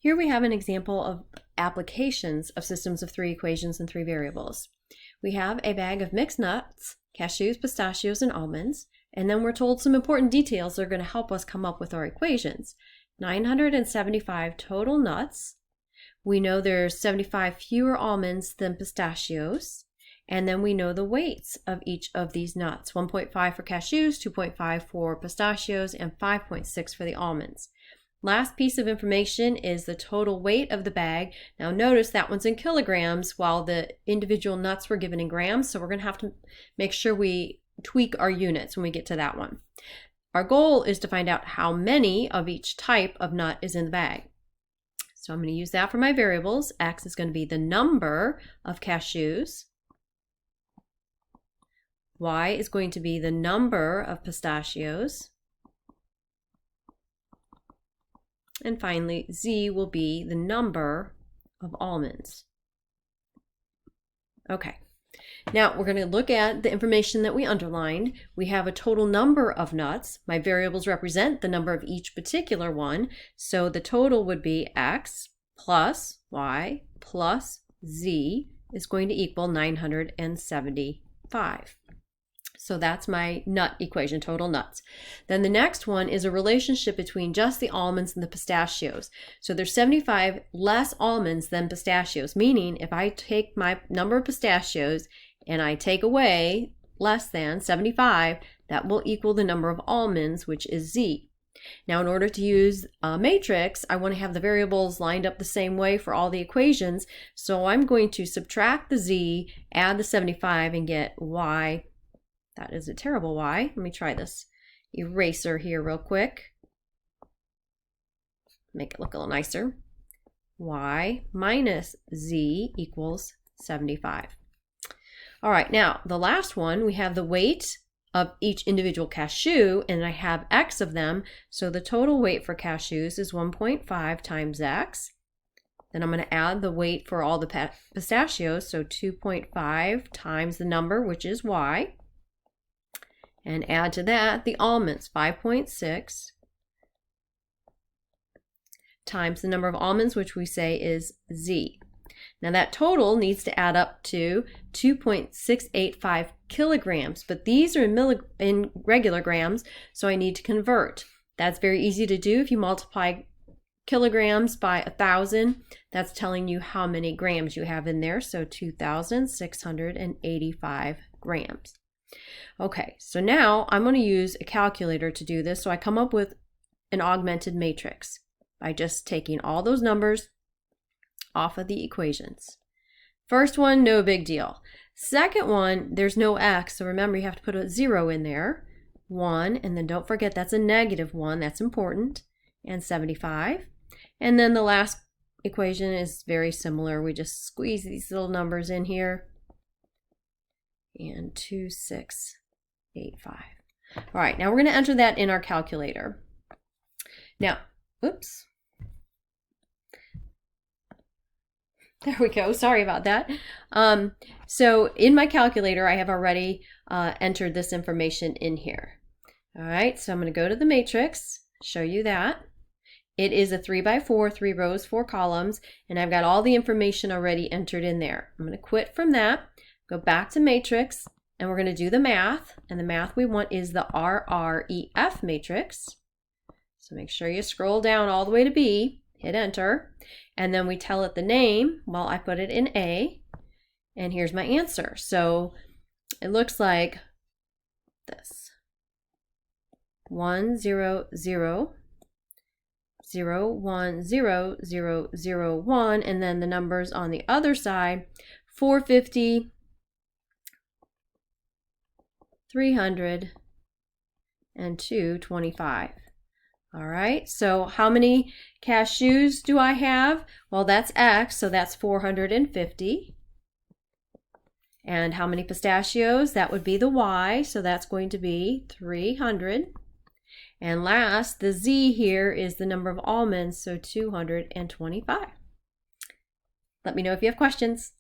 Here we have an example of applications of systems of three equations and three variables. We have a bag of mixed nuts, cashews, pistachios, and almonds, and then we're told some important details that are going to help us come up with our equations. 975 total nuts. We know there's 75 fewer almonds than pistachios. And then we know the weights of each of these nuts. 1.5 for cashews, 2.5 for pistachios, and 5.6 for the almonds. Last piece of information is the total weight of the bag. Now notice that one's in kilograms while the individual nuts were given in grams, so we're going to have to make sure we tweak our units when we get to that one. Our goal is to find out how many of each type of nut is in the bag. So I'm going to use that for my variables. X is going to be the number of cashews. Y is going to be the number of pistachios. And finally, Z will be the number of almonds. Okay, now we're going to look at the information that we underlined. We have a total number of nuts. My variables represent the number of each particular one. So the total would be X plus Y plus Z is going to equal 975. So that's my nut equation, total nuts. Then the next one is a relationship between just the almonds and the pistachios. So there's 75 less almonds than pistachios, meaning if I take my number of pistachios and I take away less than 75, that will equal the number of almonds, which is Z. Now, in order to use a matrix, I want to have the variables lined up the same way for all the equations. So I'm going to subtract the Z, add the 75, and get Y. That is a terrible Y. Let me try this eraser here real quick. Make it look a little nicer. Y minus Z equals 75. All right, now the last one, we have the weight of each individual cashew, and I have X of them. So the total weight for cashews is 1.5 times X. Then I'm going to add the weight for all the pistachios, so 2.5 times the number, which is Y. And add to that the almonds, 5.6 times the number of almonds, which we say is Z. Now that total needs to add up to 2.685 kilograms, but these are in regular grams, so I need to convert. That's very easy to do. If you multiply kilograms by 1,000, that's telling you how many grams you have in there, so 2,685 grams. Okay, so now I'm going to use a calculator to do this. So I come up with an augmented matrix by just taking all those numbers off of the equations. First one, no big deal. Second one, there's no X, so remember you have to put a 0 in there. 1, and then don't forget that's a negative 1, that's important, and 75. And then the last equation is very similar. We just squeeze these little numbers in here. And 2,685. All right, now we're going to enter that in our calculator. Now, oops. There we go. Sorry about that. So in my calculator, I have already entered this information in here. All right, so I'm going to go to the matrix, show you that. It is a 3 by 4, 3 rows, 4 columns, and I've got all the information already entered in there. I'm going to quit from that. Go back to matrix, and we're going to do the math, and the math we want is the RREF matrix. So make sure you scroll down all the way to B, hit enter, and then we tell it the name. Well, I put it in A, and here's my answer. So it looks like this. 1 0 0 0 1 0 0 0 1, and then the numbers on the other side, 450, 300, and 225. All right, so how many cashews do I have? Well, that's X, so that's 450. And how many pistachios? That would be the Y, so that's going to be 300. And last, the Z here is the number of almonds, so 225. Let me know if you have questions.